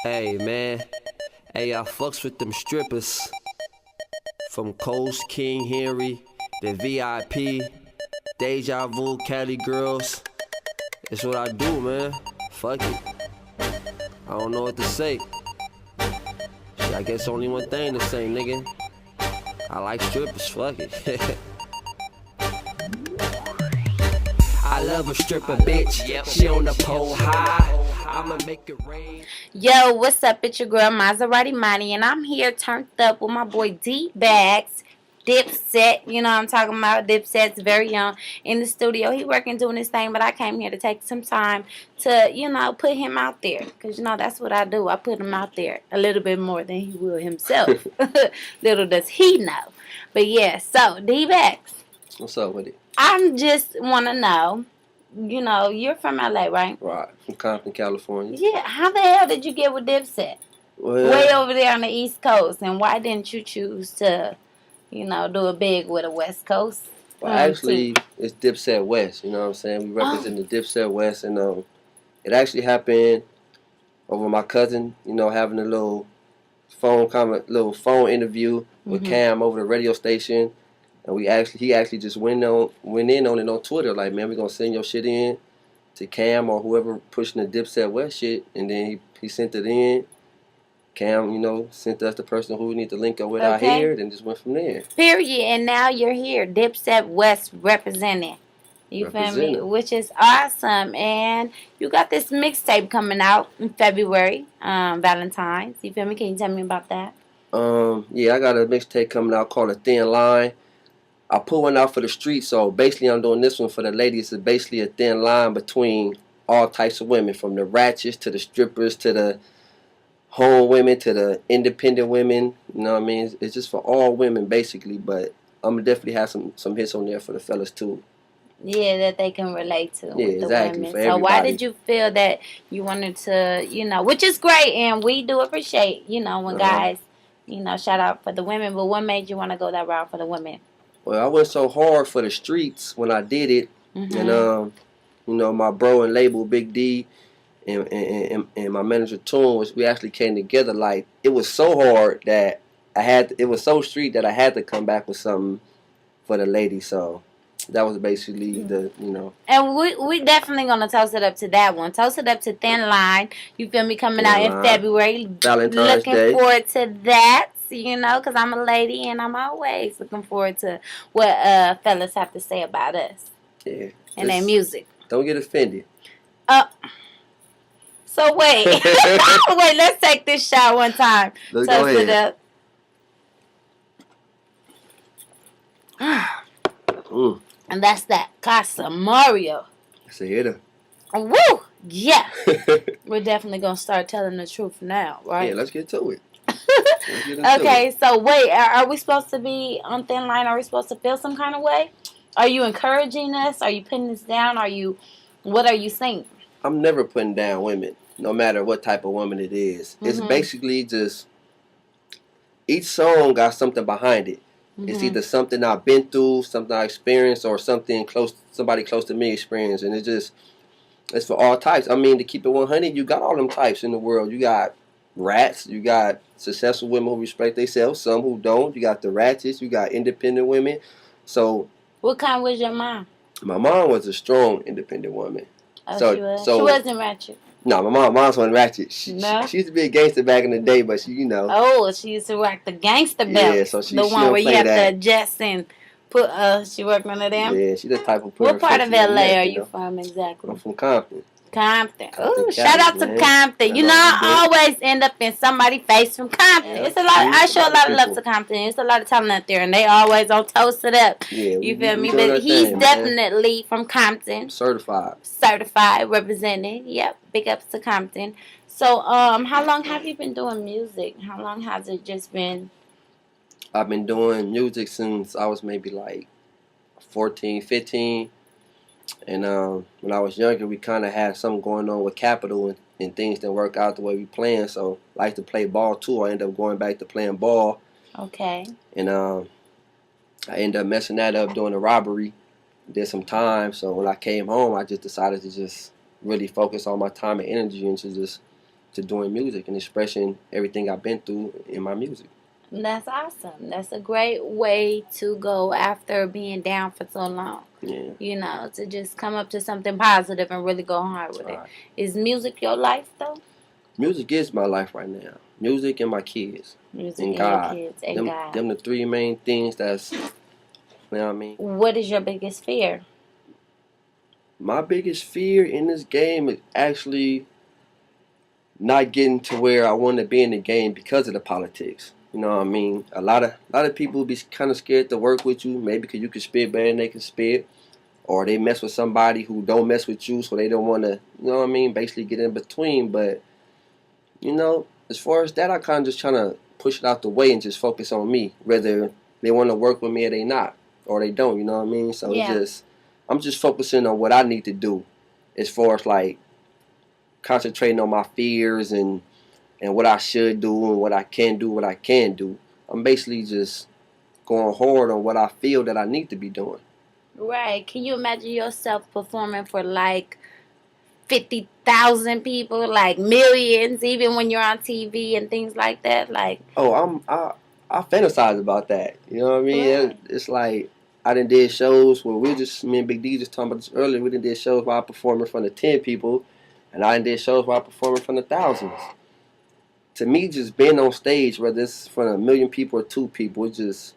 Hey man, hey, I fucks with them strippers. From Coast, King Henry, the VIP, Deja Vu, Cali Girls. It's what I do, man. Fuck it. I don't know what to say. Shit, I guess only one thing to say, nigga. I like strippers, fuck it. I love a stripper, bitch. She on the pole high. I'ma make it rain. Yo, what's up? It's your girl Maserati Money, and I'm here turned up with my boy DBAGS, Dipset. You know what I'm talking about? Dipset's very young in the studio. He working doing his thing, but I came here to take some time to, put him out there. Because, that's what I do. I put him out there a little bit more than he will himself. Little does he know. But yeah, so DBAGS. What's up with it? I just want to know, you're from LA, right? Right, from Compton, California. Yeah, how the hell did you get with Dipset? Well, Way over there on the East Coast, and why didn't you choose to, do a big with a West Coast? well, actually, it's Dipset West. You know what I'm saying? We represent the Dipset West, and it actually happened over my cousin. Having a little phone interview with Cam over the radio station. And he actually just went in on it on Twitter, like, man, we're gonna send your shit in to Cam or whoever pushing the Dipset West shit, and then he sent it in. Cam, sent us the person who we need to link up with out here, and just went from there. Period. And now you're here, Dipset West representing. You feel me? Which is awesome. And you got this mixtape coming out in February, Valentine's. You feel me? Can you tell me about that? Yeah, I got a mixtape coming out called A Thin Line. I put one out for the street, so basically I'm doing this one for the ladies. It's basically a thin line between all types of women, from the ratchets to the strippers to the home women to the independent women. You know what I mean? It's just for all women, basically, but I'm going to definitely have some hits on there for the fellas, too. Yeah, that they can relate to. Yeah, with exactly. The women. For so everybody. why did you feel that you wanted to, which is great, and we do appreciate, when guys, shout out for the women, but what made you want to go that route for the women? Well, I went so hard for the streets when I did it, and my bro and label Big D and my manager Toon, we actually came together. Like, it was so hard that it was so street that I had to come back with something for the ladies. So that was basically And we definitely gonna toast it up to that one. Toast it up to Thin Line. You feel me? Coming out in February. Valentine's Day. Looking forward to that. Because I'm a lady and I'm always looking forward to what fellas have to say about us. Yeah. And their music. Don't get offended. So wait. Wait, let's take this shot one time. Let's go ahead. Toast it up. And that's that Casa Mario. That's a hitter. Woo! Yeah. We're definitely going to start telling the truth now, right? Yeah, let's get to it. Okay, so wait, are we supposed to be on Thin Line? Are we supposed to feel some kind of way? Are you encouraging us? Are you putting us down? What are you saying? I'm never putting down women, no matter what type of woman it is. It's basically just, each song got something behind it. It's either something I've been through, something I experienced, or somebody close to me experienced. And it's for all types. I mean, to keep it 100, you got all them types in the world. You got rats, you got successful women who respect themselves, some who don't. You got the ratchets, you got independent women. So, what kind was your mom? My mom was a strong independent woman. Oh, she was. She wasn't ratchet. No, mom's wasn't ratchet. She used to be a gangster back in the day, but Oh, she used to rock the gangster belt. Yeah, so she one where you have to adjust and put. She worked under them. Yeah, she's the type of person. What part of LA are you from exactly? I'm from Compton. Compton. Ooh, shout out to Compton. I always end up in somebody's face from Compton. Yeah, it's a lot. I show a lot of love to Compton. It's a lot of talent out there, and they always on toast it up. Yeah, you feel me? But he's definitely from Compton. Certified, represented. Yep, big ups to Compton. So, how long have you been doing music? How long has it just been? I've been doing music since I was maybe like 14, 15. And when I was younger, we kind of had something going on with capital, and things didn't work out the way we planned. So I like to play ball too. I ended up going back to playing ball. Okay. And I ended up messing that up doing a robbery. Did some time. So when I came home, I just decided to just really focus all my time and energy into just to doing music and expressing everything I've been through in my music. That's awesome. That's a great way to go after being down for so long. Yeah. You know, to just come up to something positive and really go hard with it. Is music your life, though? Music is my life right now. Music and my kids. Music and and God. your kids and God. Them the three main things that's, you know what I mean? What is your biggest fear? My biggest fear in this game is actually not getting to where I want to be in the game because of the politics. You know what I mean? A lot of people be kind of scared to work with you, maybe because you can spit better than they can spit, or they mess with somebody who don't mess with you, so they don't want to, you know what I mean, basically get in between. But, you know, as far as that, I kind of just trying to push it out the way and just focus on me, whether they want to work with me or they not, or they don't, you know what I mean? So I'm just focusing on what I need to do as far as, like, concentrating on my fears and what I should do and what I can do, what I can do. I'm basically just going hard on what I feel that I need to be doing. Right. Can you imagine yourself performing for like 50,000 people, like millions, even when you're on TV and things like that? Like, I fantasize about that. You know what I mean? Right. It's like I done did shows where me and Big D just talking about this earlier. We done did shows where I performed in front of 10 people, and I done did shows where I performed in front of thousands. To me, just being on stage, whether it's in front of 1 million people or 2 people, it's just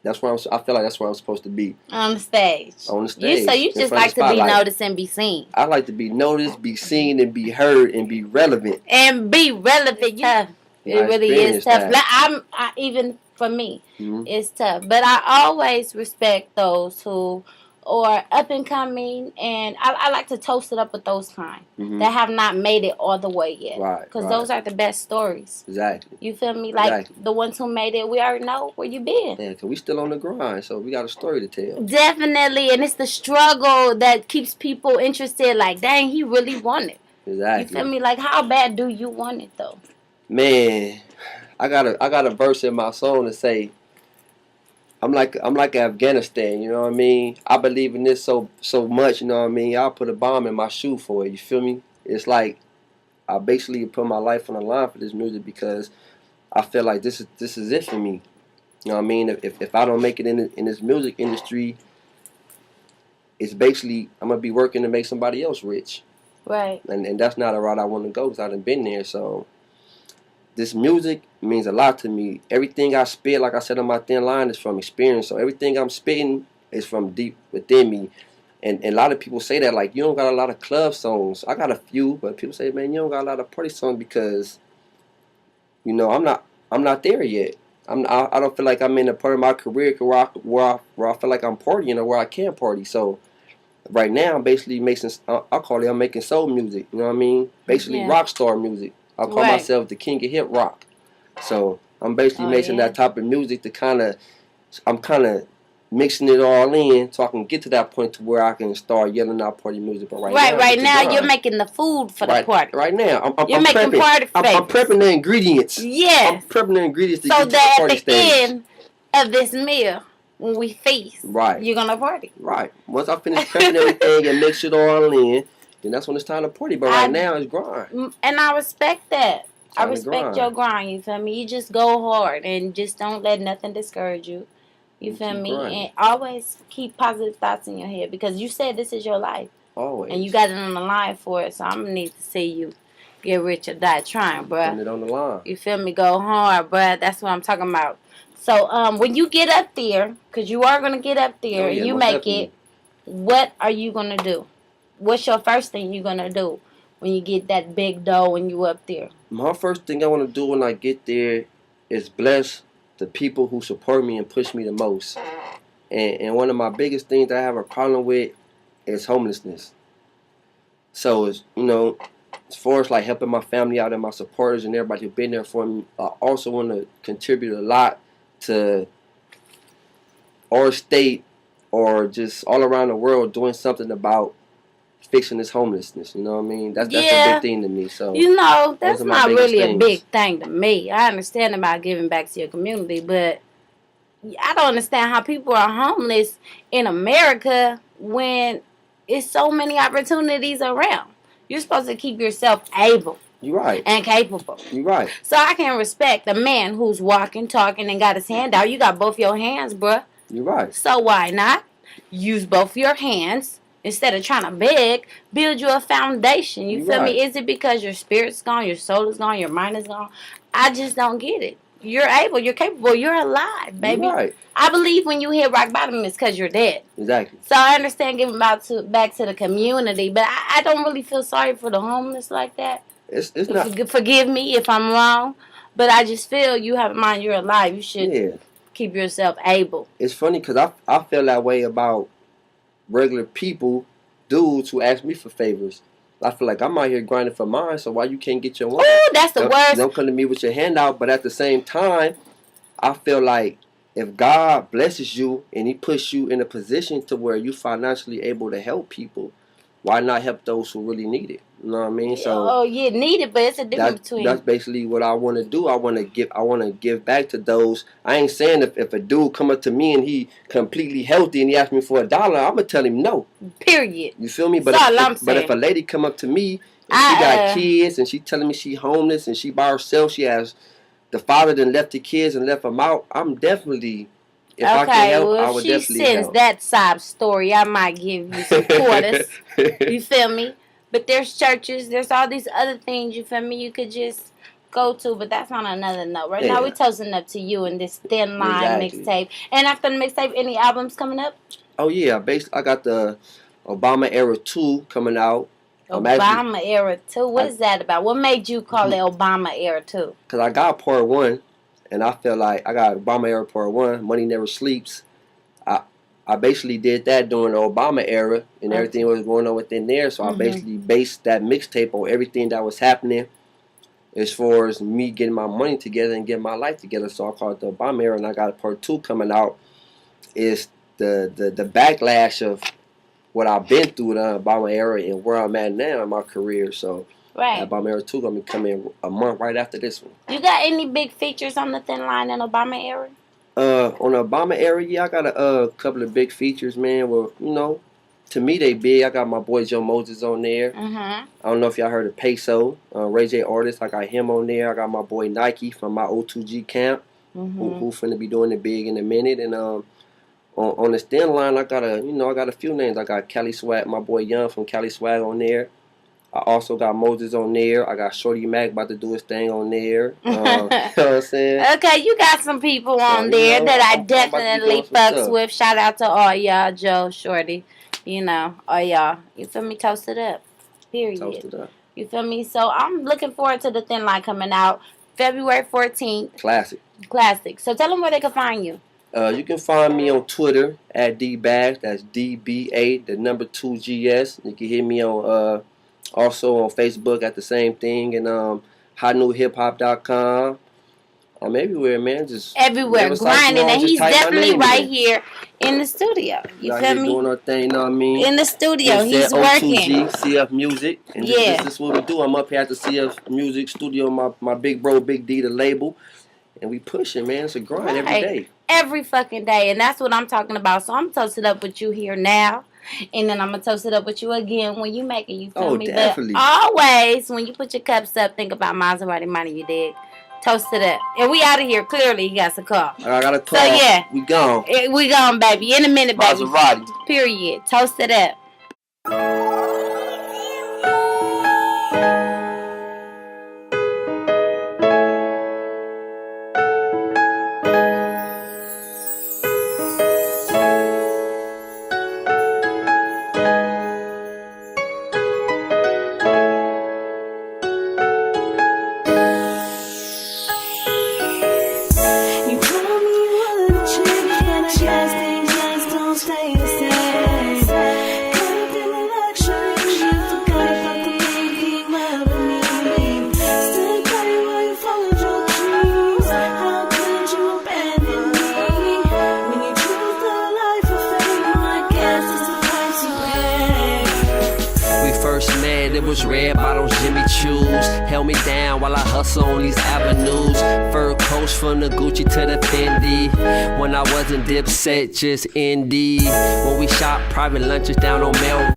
I feel like that's where I'm supposed to be. On the stage. On the stage. So you just like to be noticed and be seen. I like to be noticed, be seen, and be heard, and be relevant. And be relevant. Yeah. It really is tough. Like, even for me, it's tough. But I always respect those who are up and coming, and I like to toast it up with those kind that have not made it all the way yet. Right. Because those are the best stories. Exactly. You feel me? Like the ones who made it, we already know where you been. Yeah, because we still on the grind, so we got a story to tell. Definitely, and it's the struggle that keeps people interested. Like, dang, he really won it. Exactly. You feel me? Like, how bad do you want it though? Man, I got a verse in my song to say, I'm like Afghanistan, you know what I mean? I believe in this so much, you know what I mean? I'll put a bomb in my shoe for it, you feel me? It's like I basically put my life on the line for this music because I feel like this is it for me. You know what I mean? If I don't make it in this music industry, it's basically I'm gonna be working to make somebody else rich. Right. And that's not a route I want to go because I done been there, so this music means a lot to me. Everything I spit, like I said on my thin line, is from experience. So everything I'm spitting is from deep within me. And a lot of people say that, like, you don't got a lot of club songs. I got a few, but people say, man, you don't got a lot of party songs because, you know, I'm not there yet. I don't feel like I'm in a part of my career where I feel like I'm partying or where I can party. So right now, I'm basically I'm making soul music. You know what I mean? Basically rock star music. I call myself the king of hip rock. So I'm basically making that type of music to I'm kind of mixing it all in so I can get to that point to where I can start yelling out party music. But right now you're making the food for the party. Right now, I'm making party favorites. I'm prepping the ingredients. Yes. I'm prepping the ingredients to so get to the party stage. So that at the end of this meal, when we feast, you're going to party. Right. Once I finish prepping everything and mix it all in, then that's when it's time to party. But right now, it's grind. And I respect that. I respect your grind, you feel me? You just go hard and just don't let nothing discourage you. You feel me? Grinding. And always keep positive thoughts in your head because you said this is your life. Always. And you got it on the line for it, so I'm going to need to see you get rich or die trying, bruh. Putting it on the line. You feel me? Go hard, bruh. That's what I'm talking about. So when you get up there, because you are going to get up there and you make it, what are you going to do? What's your first thing you're going to do when you get that big dough when you up there? My first thing I want to do when I get there is bless the people who support me and push me the most. And one of my biggest things that I have a problem with is homelessness. So, it's, you know, as far as like helping my family out and my supporters and everybody who's been there for me, I also want to contribute a lot to our state or just all around the world doing something about fixing this homelessness. You know what I mean? That's a big thing to me. So you know, that's not really a big thing to me. I understand about giving back to your community, but I don't understand how people are homeless in America when it's so many opportunities around. You're supposed to keep yourself able. You right. And capable. You right. So I can respect a man who's walking, talking, and got his hand out. You got both your hands, bruh. You right. So why not use both your hands instead of trying to beg? Build you a foundation. You feel me? Is it because your spirit's gone, your soul is gone, your mind is gone? I just don't get it. You're able, you're capable, you're alive, baby. You're right. I believe when you hit rock bottom, it's because you're dead. Exactly. So I understand giving back to the community, but I don't really feel sorry for the homeless like that. It's not. Forgive me if I'm wrong, but I just feel you have in mind you're alive. You should keep yourself able. It's funny because I feel that way about regular people, dudes who ask me for favors. I feel like I'm out here grinding for mine, so why you can't get your one? Ooh, that's the worst. Don't come to me with your hand out, but at the same time, I feel like if God blesses you and He puts you in a position to where you financially able to help people, why not help those who really need it? You know what I mean? So need it, but it's a difference between. That's basically what I want to do. I want to give back to those. I ain't saying if a dude come up to me and he completely healthy and he asks me for $1, I'm gonna tell him no. Period. You feel me? But if a lady come up to me and she got kids and she telling me she homeless and she by herself, she has the father then left the kids and left them out, I'm definitely. If I can help, I would definitely help. If she sends that sob story, I might give you some quarters. You feel me? But there's churches, there's all these other things, you feel me, you could just go to, but that's on another note. Right now, we're toasting up to you in this Thin Line mixtape. And after the mixtape, any albums coming up? Oh, yeah. I got the Obama Era 2 coming out. Obama Era 2? What is that about? What made you call it Obama Era 2? Because I got Part 1, and I feel like I got Obama Era Part 1, Money Never Sleeps. I basically did that during the Obama era, and everything was going on within there. So I basically based that mixtape on everything that was happening as far as me getting my money together and getting my life together. So I called it the Obama era, and I got Part 2 coming out. Is the backlash of what I've been through the Obama era and where I'm at now in my career. So Obama era 2 gonna be coming a month right after this one. You got any big features on the Thin Line and Obama era? On the Obama era, I got a couple of big features, man. Well, you know, to me they big. I got my boy Joe Moses on there. I don't know if y'all heard of Peso, Ray J Artist. I got him on there. I got my boy Nike from my O2G camp, who finna be doing it big in a minute. And on the Thin Line, I got a few names. I got Cali Swag, my boy Young from Cali Swag on there. I also got Moses on there. I got Shorty Mac about to do his thing on there. You know what I'm saying? Okay, you got some people on there that I definitely fucks with. Shout out to all y'all, Joe, Shorty. You know, all y'all. You feel me? Toast it up. Period. Toast it up. You feel me? So I'm looking forward to the Thin Line coming out February 14th. Classic. So tell them where they can find you. You can find me on Twitter at DBAGS. That's DBA, the number 2GS. You can hit me on also on Facebook at the same thing, and hotnewhiphop.com. I'm everywhere, man. Just everywhere, grinding, and he's definitely right here in the studio. You feel me? Doing our thing, you know what I mean? In the studio, he's working. O2G, CF Music, and this is what we do. I'm up here at the CF Music Studio, my big bro, Big D, the label, and we pushing, man. It's a grind every day. Every fucking day, and that's what I'm talking about. So I'm toasted up with you here now. And then I'm going to toast it up with you again when you make it. You feel me? Definitely. But always, when you put your cups up, think about Maserati money, you dig? Toast it up. And we out of here. Clearly, you got to call. I got a call. So, yeah. We gone. We gone, baby. In a minute, baby. Maserati. Period. Toast it up. It was red bottoms, Jimmy Choos. Held me down while I hustle on these avenues. Fur coats from the Gucci to the Fendi. When I wasn't Dipset, just indie. When we shop private lunches down on Melrose.